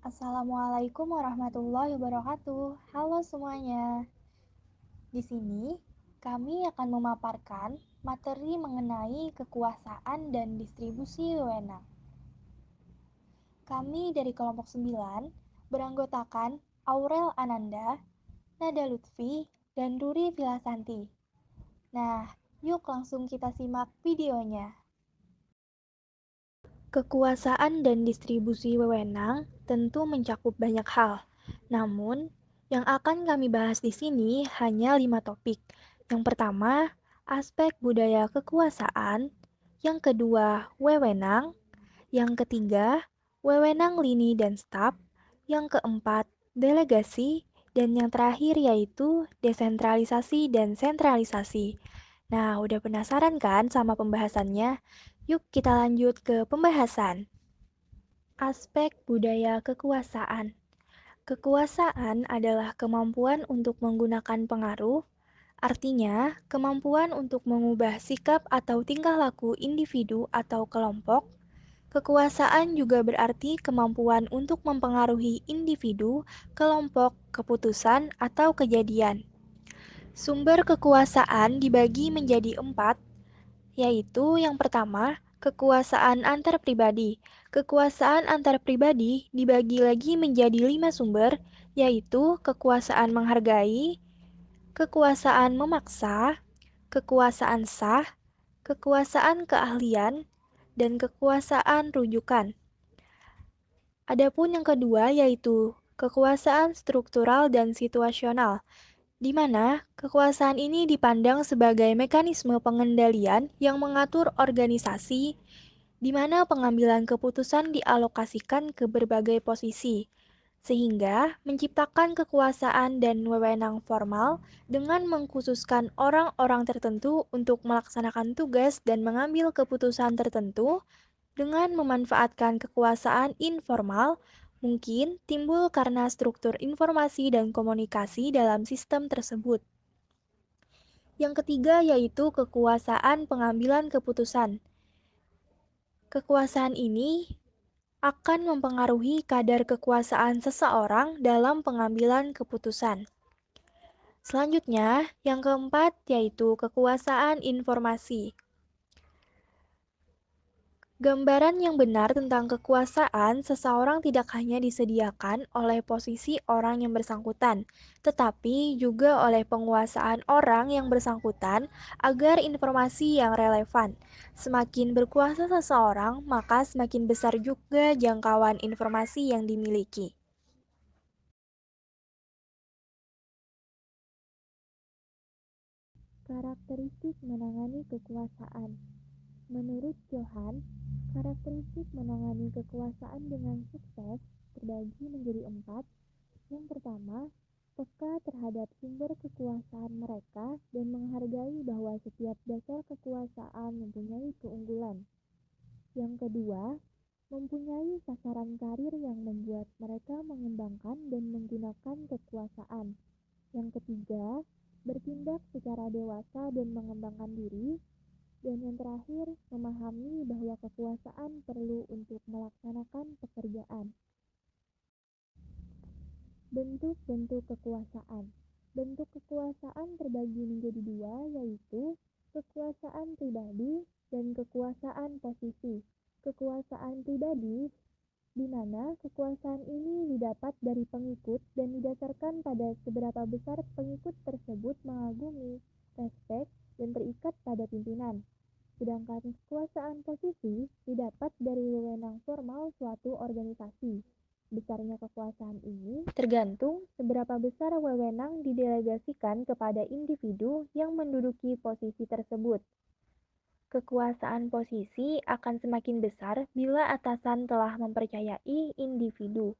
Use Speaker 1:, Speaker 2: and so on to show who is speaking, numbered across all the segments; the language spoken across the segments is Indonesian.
Speaker 1: Assalamualaikum warahmatullahi wabarakatuh. Halo semuanya. Di sini kami akan memaparkan materi mengenai kekuasaan dan distribusi wewenang. Kami dari kelompok 9 beranggotakan Aurel Ananda, Nada Lutfi, dan Ruri Vilasanti. Nah, yuk langsung kita simak videonya. Kekuasaan dan distribusi wewenang tentu mencakup banyak hal. Namun, yang akan kami bahas di sini hanya 5 topik. Yang pertama, aspek budaya kekuasaan. Yang kedua, wewenang. Yang ketiga, wewenang lini dan staf. Yang keempat, delegasi. Dan yang terakhir yaitu desentralisasi dan sentralisasi. Nah, udah penasaran kan sama pembahasannya? Yuk kita lanjut ke pembahasan. Aspek budaya kekuasaan. Kekuasaan adalah kemampuan untuk menggunakan pengaruh, artinya kemampuan untuk mengubah sikap atau tingkah laku individu atau kelompok. Kekuasaan juga berarti kemampuan untuk mempengaruhi individu, kelompok, keputusan, atau kejadian. Sumber kekuasaan dibagi menjadi 4, yaitu yang pertama, kekuasaan antar pribadi. Kekuasaan antar pribadi dibagi lagi menjadi 5 sumber, yaitu kekuasaan menghargai, kekuasaan memaksa, kekuasaan sah, kekuasaan keahlian, dan kekuasaan rujukan. Adapun yang kedua yaitu kekuasaan struktural dan situasional, di mana kekuasaan ini dipandang sebagai mekanisme pengendalian yang mengatur organisasi, di mana pengambilan keputusan dialokasikan ke berbagai posisi, sehingga menciptakan kekuasaan dan wewenang formal dengan mengkhususkan orang-orang tertentu untuk melaksanakan tugas dan mengambil keputusan tertentu dengan memanfaatkan kekuasaan informal, mungkin timbul karena struktur informasi dan komunikasi dalam sistem tersebut. Yang ketiga yaitu kekuasaan pengambilan keputusan. Kekuasaan ini akan mempengaruhi kadar kekuasaan seseorang dalam pengambilan keputusan. Selanjutnya, yang keempat yaitu kekuasaan informasi. Gambaran yang benar tentang kekuasaan seseorang tidak hanya disediakan oleh posisi orang yang bersangkutan, tetapi juga oleh penguasaan orang yang bersangkutan agar informasi yang relevan. Semakin berkuasa seseorang, maka semakin besar juga jangkauan informasi yang dimiliki. Karakteristik menangani kekuasaan. Menurut Johan, karakteristik menangani kekuasaan dengan sukses terbagi menjadi 4. Yang pertama, peka terhadap sumber kekuasaan mereka dan menghargai bahwa setiap dasar kekuasaan mempunyai keunggulan. Yang kedua, mempunyai sasaran karir yang membuat mereka mengembangkan dan menggunakan kekuasaan. Yang ketiga, bertindak secara dewasa dan mengembangkan diri. Dan yang terakhir, memahami bahwa kekuasaan perlu untuk melaksanakan pekerjaan. Bentuk-bentuk kekuasaan. Bentuk kekuasaan terbagi menjadi 2, yaitu kekuasaan pribadi dan kekuasaan posisi. Kekuasaan pribadi, di mana kekuasaan ini didapat dari pengikut dan didasarkan pada seberapa besar pengikut tersebut mengagumi, respek, dan terikat pada pimpinan. Sedangkan kekuasaan posisi didapat dari wewenang formal suatu organisasi. Besarnya kekuasaan ini tergantung seberapa besar wewenang didelegasikan kepada individu yang menduduki posisi tersebut. Kekuasaan posisi akan semakin besar bila atasan telah mempercayai individu.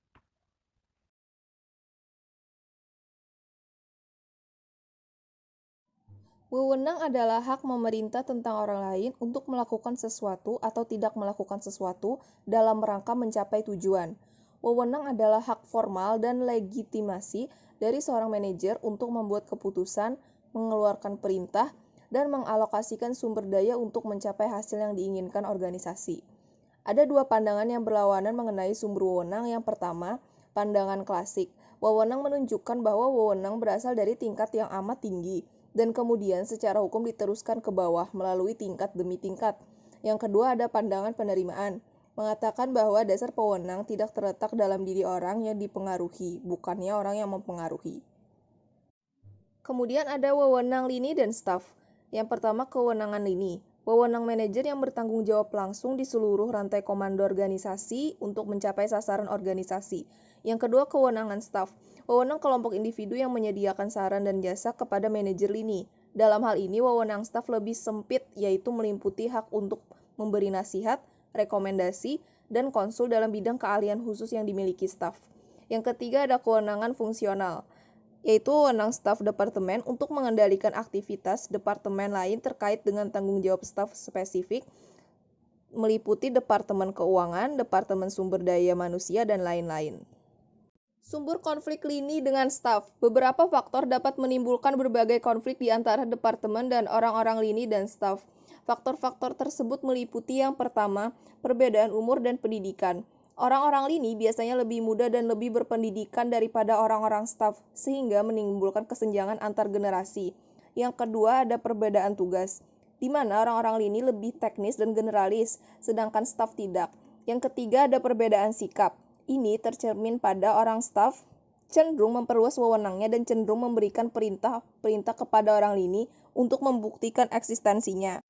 Speaker 2: Wewenang adalah hak memerintah tentang orang lain untuk melakukan sesuatu atau tidak melakukan sesuatu dalam rangka mencapai tujuan. Wewenang adalah hak formal dan legitimasi dari seorang manajer untuk membuat keputusan, mengeluarkan perintah, dan mengalokasikan sumber daya untuk mencapai hasil yang diinginkan organisasi. Ada dua pandangan yang berlawanan mengenai sumber wewenang. Yang pertama, pandangan klasik. Wewenang menunjukkan bahwa wewenang berasal dari tingkat yang amat tinggi, dan kemudian secara hukum diteruskan ke bawah melalui tingkat demi tingkat. Yang kedua ada pandangan penerimaan, mengatakan bahwa dasar pewenang tidak terletak dalam diri orang yang dipengaruhi, bukannya orang yang mempengaruhi. Kemudian ada wewenang lini dan staf. Yang pertama, kewenangan lini. Wewenang manajer yang bertanggung jawab langsung di seluruh rantai komando organisasi untuk mencapai sasaran organisasi. Yang kedua, kewenangan staf. Wewenang kelompok individu yang menyediakan saran dan jasa kepada manajer lini. Dalam hal ini, wewenang staf lebih sempit, yaitu meliputi hak untuk memberi nasihat, rekomendasi, dan konsul dalam bidang keahlian khusus yang dimiliki staf. Yang ketiga ada kewenangan fungsional, yaitu wewenang staf departemen untuk mengendalikan aktivitas departemen lain terkait dengan tanggung jawab staf spesifik, meliputi departemen keuangan, departemen sumber daya manusia, dan lain-lain. Sumber konflik lini dengan staf. Beberapa faktor dapat menimbulkan berbagai konflik di antara departemen dan orang-orang lini dan staf. Faktor-faktor tersebut meliputi yang pertama, perbedaan umur dan pendidikan. Orang-orang lini biasanya lebih muda dan lebih berpendidikan daripada orang-orang staf, sehingga menimbulkan kesenjangan antar generasi. Yang kedua ada perbedaan tugas, di mana orang-orang lini lebih teknis dan generalis, sedangkan staf tidak. Yang ketiga ada perbedaan sikap. Ini tercermin pada orang staf cenderung memperluas wewenangnya dan cenderung memberikan perintah kepada orang lini untuk membuktikan eksistensinya.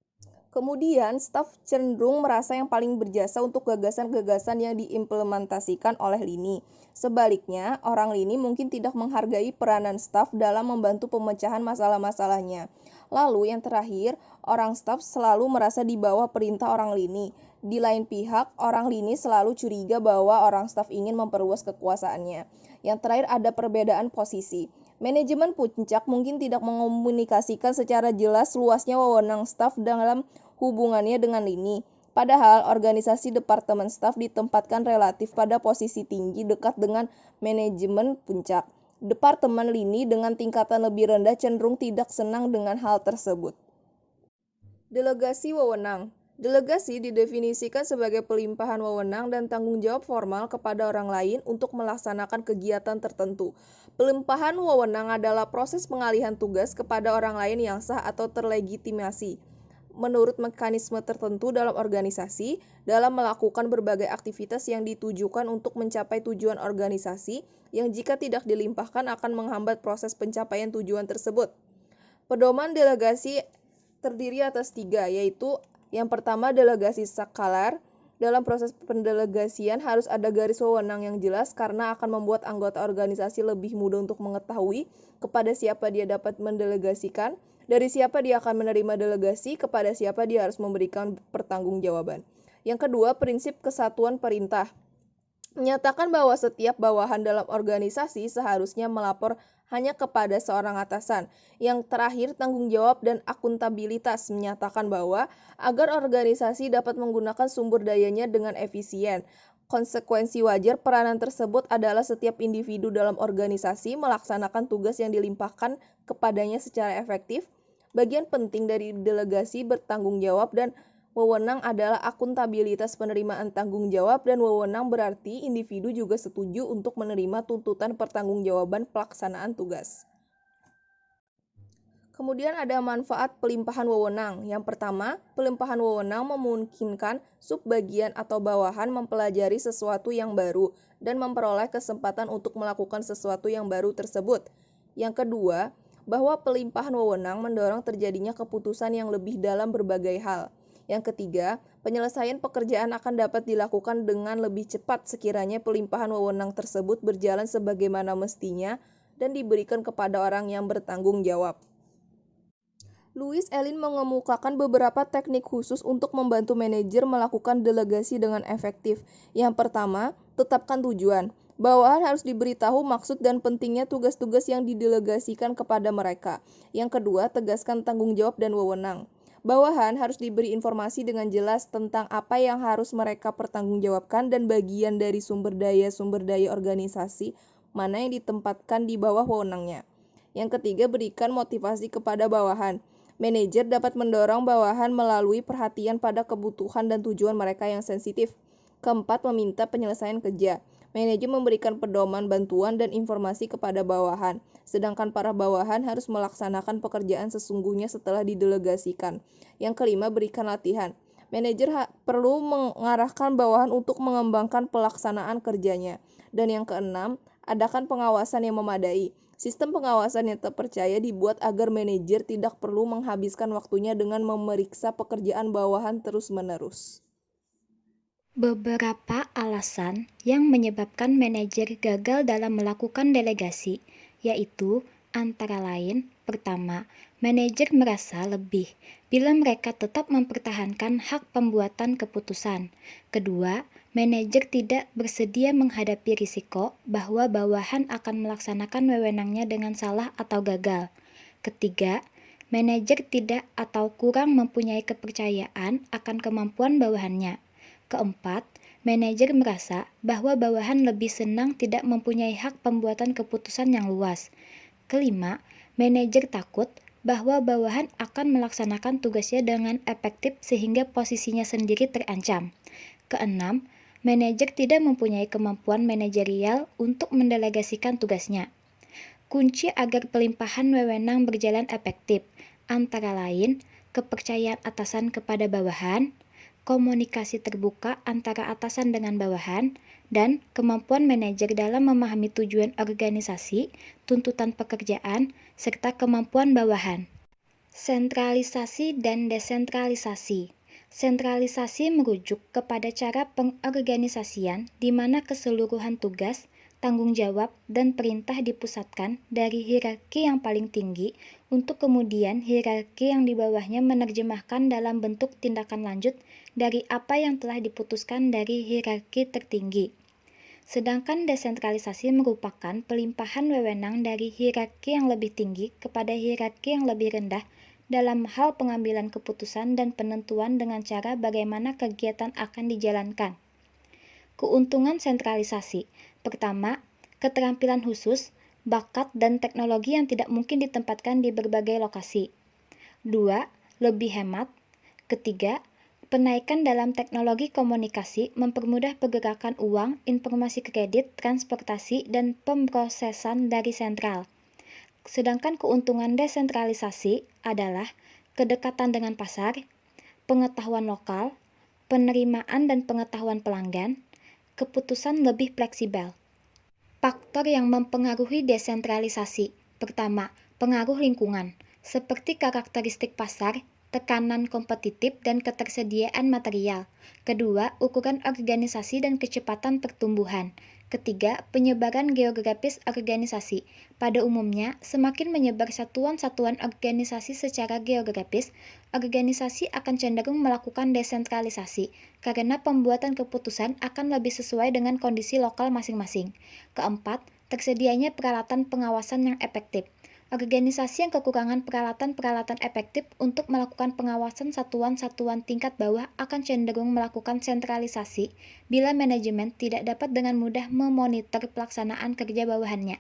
Speaker 2: Kemudian, staf cenderung merasa yang paling berjasa untuk gagasan-gagasan yang diimplementasikan oleh lini. Sebaliknya, orang lini mungkin tidak menghargai peranan staf dalam membantu pemecahan masalah-masalahnya. Lalu, yang terakhir, orang staf selalu merasa di bawah perintah orang lini. Di lain pihak, orang lini selalu curiga bahwa orang staf ingin memperluas kekuasaannya. Yang terakhir ada perbedaan posisi. Manajemen puncak mungkin tidak mengomunikasikan secara jelas luasnya wewenang staf dalam hubungannya dengan lini. Padahal organisasi departemen staf ditempatkan relatif pada posisi tinggi dekat dengan manajemen puncak. Departemen lini dengan tingkatan lebih rendah cenderung tidak senang dengan hal tersebut. Delegasi wewenang. Delegasi didefinisikan sebagai pelimpahan wewenang dan tanggung jawab formal kepada orang lain untuk melaksanakan kegiatan tertentu. Pelimpahan wewenang adalah proses pengalihan tugas kepada orang lain yang sah atau terlegitimasi menurut mekanisme tertentu dalam organisasi dalam melakukan berbagai aktivitas yang ditujukan untuk mencapai tujuan organisasi yang jika tidak dilimpahkan akan menghambat proses pencapaian tujuan tersebut. Pedoman delegasi terdiri atas 3, yaitu yang pertama delegasi skalaer. Dalam proses pendelegasian harus ada garis wewenang yang jelas karena akan membuat anggota organisasi lebih mudah untuk mengetahui kepada siapa dia dapat mendelegasikan, dari siapa dia akan menerima delegasi, kepada siapa dia harus memberikan pertanggungjawaban. Yang kedua, prinsip kesatuan perintah. Menyatakan bahwa setiap bawahan dalam organisasi seharusnya melapor hanya kepada seorang atasan. Yang terakhir, tanggung jawab dan akuntabilitas menyatakan bahwa agar organisasi dapat menggunakan sumber dayanya dengan efisien, konsekuensi wajar peranan tersebut adalah setiap individu dalam organisasi melaksanakan tugas yang dilimpahkan kepadanya secara efektif. Bagian penting dari delegasi bertanggung jawab dan wewenang adalah akuntabilitas penerimaan tanggung jawab, dan wewenang berarti individu juga setuju untuk menerima tuntutan pertanggungjawaban pelaksanaan tugas. Kemudian ada manfaat pelimpahan wewenang. Yang pertama, pelimpahan wewenang memungkinkan subbagian atau bawahan mempelajari sesuatu yang baru dan memperoleh kesempatan untuk melakukan sesuatu yang baru tersebut. Yang kedua, bahwa pelimpahan wewenang mendorong terjadinya keputusan yang lebih dalam berbagai hal. Yang ketiga, penyelesaian pekerjaan akan dapat dilakukan dengan lebih cepat sekiranya pelimpahan wewenang tersebut berjalan sebagaimana mestinya dan diberikan kepada orang yang bertanggung jawab. Louis Elin mengemukakan beberapa teknik khusus untuk membantu manajer melakukan delegasi dengan efektif. Yang pertama, tetapkan tujuan. Bawahan harus diberitahu maksud dan pentingnya tugas-tugas yang didelegasikan kepada mereka. Yang kedua, tegaskan tanggung jawab dan wewenang. Bawahan harus diberi informasi dengan jelas tentang apa yang harus mereka pertanggungjawabkan dan bagian dari sumber daya organisasi mana yang ditempatkan di bawah wewenangnya. Yang ketiga, berikan motivasi kepada bawahan. Manajer dapat mendorong bawahan melalui perhatian pada kebutuhan dan tujuan mereka yang sensitif. Keempat, meminta penyelesaian kerja. Manajer memberikan pedoman, bantuan, dan informasi kepada bawahan, sedangkan para bawahan harus melaksanakan pekerjaan sesungguhnya setelah didelegasikan. Yang kelima, berikan latihan. Manajer perlu mengarahkan bawahan untuk mengembangkan pelaksanaan kerjanya. Dan yang keenam, adakan pengawasan yang memadai. Sistem pengawasan yang terpercaya dibuat agar manajer tidak perlu menghabiskan waktunya dengan memeriksa pekerjaan bawahan terus-menerus.
Speaker 3: Beberapa alasan yang menyebabkan manajer gagal dalam melakukan delegasi, yaitu antara lain, pertama, manajer merasa lebih bila mereka tetap mempertahankan hak pembuatan keputusan. Kedua, manajer tidak bersedia menghadapi risiko bahwa bawahan akan melaksanakan wewenangnya dengan salah atau gagal. Ketiga, manajer tidak atau kurang mempunyai kepercayaan akan kemampuan bawahannya. Keempat, manajer merasa bahwa bawahan lebih senang tidak mempunyai hak pembuatan keputusan yang luas. Kelima, manajer takut bahwa bawahan akan melaksanakan tugasnya dengan efektif sehingga posisinya sendiri terancam. Keenam, manajer tidak mempunyai kemampuan manajerial untuk mendelegasikan tugasnya. Kunci agar pelimpahan wewenang berjalan efektif, antara lain, kepercayaan atasan kepada bawahan, komunikasi terbuka antara atasan dengan bawahan, dan kemampuan manajer dalam memahami tujuan organisasi, tuntutan pekerjaan, serta kemampuan bawahan. Sentralisasi dan desentralisasi. Sentralisasi merujuk kepada cara pengorganisasian di mana keseluruhan tugas, tanggung jawab, dan perintah dipusatkan dari hierarki yang paling tinggi untuk kemudian hierarki yang di bawahnya menerjemahkan dalam bentuk tindakan lanjut dari apa yang telah diputuskan dari hierarki tertinggi. Sedangkan desentralisasi merupakan pelimpahan wewenang dari hierarki yang lebih tinggi kepada hierarki yang lebih rendah dalam hal pengambilan keputusan dan penentuan dengan cara bagaimana kegiatan akan dijalankan. Keuntungan sentralisasi. Pertama, keterampilan khusus, bakat, dan teknologi yang tidak mungkin ditempatkan di berbagai lokasi. Dua, lebih hemat. Ketiga, penaikan dalam teknologi komunikasi mempermudah pergerakan uang, informasi kredit, transportasi, dan pemrosesan dari sentral. Sedangkan keuntungan desentralisasi adalah kedekatan dengan pasar, pengetahuan lokal, penerimaan dan pengetahuan pelanggan, keputusan lebih fleksibel. Faktor yang mempengaruhi desentralisasi. Pertama, pengaruh lingkungan, seperti karakteristik pasar, tekanan kompetitif, dan ketersediaan material. Kedua, ukuran organisasi dan kecepatan pertumbuhan. Ketiga, penyebaran geografis organisasi. Pada umumnya, semakin menyebar satuan-satuan organisasi secara geografis, organisasi akan cenderung melakukan desentralisasi, karena pembuatan keputusan akan lebih sesuai dengan kondisi lokal masing-masing. Keempat, tersedianya peralatan pengawasan yang efektif. Organisasi yang kekurangan peralatan-peralatan efektif untuk melakukan pengawasan satuan-satuan tingkat bawah akan cenderung melakukan sentralisasi bila manajemen tidak dapat dengan mudah memonitor pelaksanaan kerja bawahannya.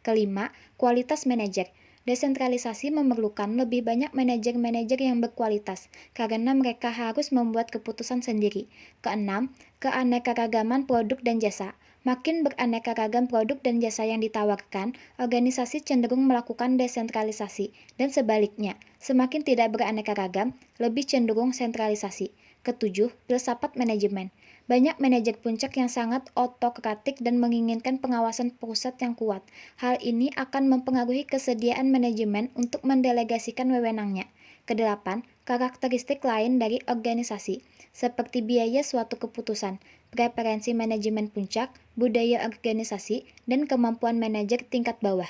Speaker 3: Kelima, kualitas manajer. Desentralisasi memerlukan lebih banyak manajer-manajer yang berkualitas, karena mereka harus membuat keputusan sendiri. Keenam, keanekaragaman produk dan jasa. Makin beraneka ragam produk dan jasa yang ditawarkan, organisasi cenderung melakukan desentralisasi, dan sebaliknya, semakin tidak beraneka ragam, lebih cenderung sentralisasi. Ketujuh, filsafat manajemen. Banyak manajer puncak yang sangat otokratik dan menginginkan pengawasan pusat yang kuat. Hal ini akan mempengaruhi kesediaan manajemen untuk mendelegasikan wewenangnya. Kedelapan, karakteristik lain dari organisasi, seperti biaya suatu keputusan, preferensi manajemen puncak, budaya organisasi, dan kemampuan manajer tingkat bawah.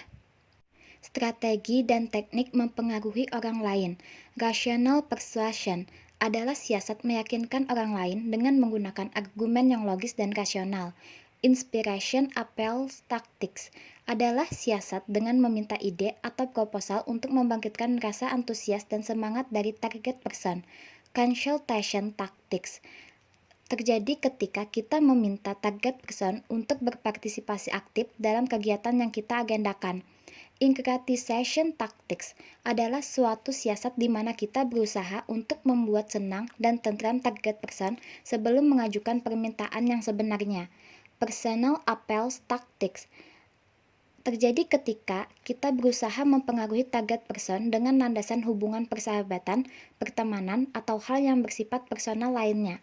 Speaker 3: Strategi dan teknik mempengaruhi orang lain. Rational persuasion adalah siasat meyakinkan orang lain dengan menggunakan argumen yang logis dan rasional. Inspiration appeal tactics adalah siasat dengan meminta ide atau proposal untuk membangkitkan rasa antusias dan semangat dari target person. Consultation tactics terjadi ketika kita meminta target person untuk berpartisipasi aktif dalam kegiatan yang kita agendakan. Incratization tactics adalah suatu siasat di mana kita berusaha untuk membuat senang dan tentram target person sebelum mengajukan permintaan yang sebenarnya. Personal appeal tactics terjadi ketika kita berusaha mempengaruhi target person dengan landasan hubungan persahabatan, pertemanan, atau hal yang bersifat personal lainnya.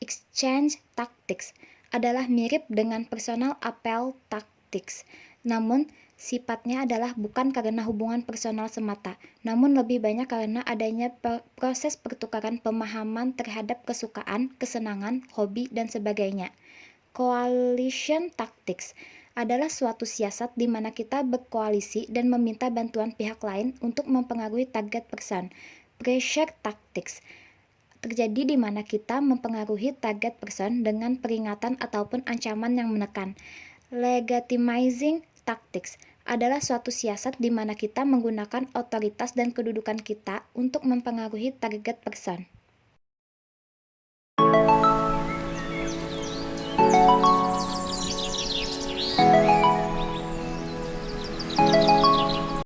Speaker 3: Exchange tactics adalah mirip dengan personal appeal tactics, namun sifatnya adalah bukan karena hubungan personal semata, namun lebih banyak karena adanya proses pertukaran pemahaman terhadap kesukaan, kesenangan, hobi, dan sebagainya. Coalition tactics adalah suatu siasat di mana kita berkoalisi dan meminta bantuan pihak lain untuk mempengaruhi target person. Pressure tactics terjadi di mana kita mempengaruhi target person dengan peringatan ataupun ancaman yang menekan. Legitimizing tactics adalah suatu siasat di mana kita menggunakan otoritas dan kedudukan kita untuk mempengaruhi target person.